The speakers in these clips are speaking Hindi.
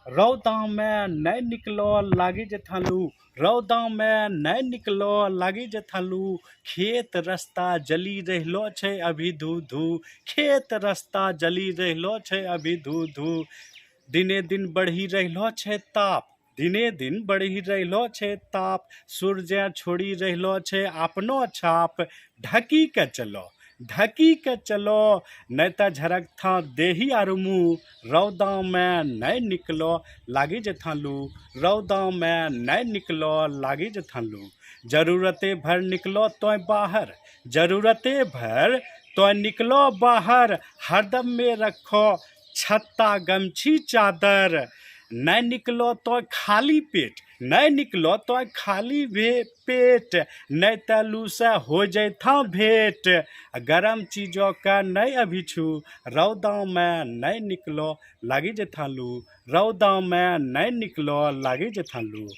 रौदा में नहीं निकलो लागी जे थालू। रौदा में नहीं निकलो लागी जे थालू। खेत रास्ता जली रहलो छै अभी धू धू। खेत रास्ता जली रहलो छै अभी धू धू। दिने दिन बढ़ी रहलो छै ताप। दिने दिन बढ़ी रहलो छै ताप। सूर्य छोड़ी रहलो छै अपनो छाप। ढकी के चलो, ढकी के चलो, नहीं तो झरक था देही आर मुँह। रौदा में नहीं निकलो लागी जे थालू। रौदा में नहीं निकलो लागी जे थालू। जरूरते भर निकलो तो बाहर। जरूरते भर तो निकलो बाहर। हरदम में रखो छत्ता गमछी चादर। नहीं निकलो तो खाली पेट। नहीं निकलो तो खाली पेट। नहीं तो लू से हो जैथा भेंट। गरम चीजों का नहीं अभी छू। रौदा में नहीं निकलो लागी जे थालू। रौदा में नहीं निकलो लागी जे थालू।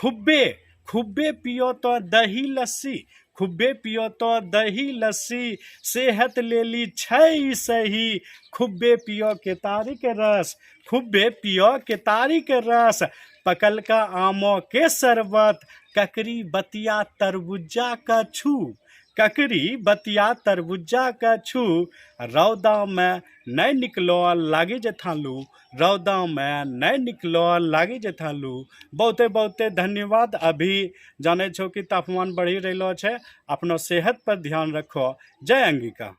खुब्बे खुब्बे पियो तो दही लस्सी। खुब्बे पियो तो दही लस्सी। सेहत ले ली छै सही। खुब्बे पियो केतारी के रस। खुब्बे पियो केतारी के रस। पकल का आमों के शरबत। ककरी बतिया तरबुजा का छू। ककरी बतिया तरबुजा का छू। रौदा में नहीं निकलो लागी जे थालू। रौदा में नहीं निकलो लागी जे थालू। बहुते बहुते धन्यवाद। अभी जाने छो कि तापमान बढ़ी रहलो छै। अपनो सेहत पर ध्यान रखो। जय अंगिका।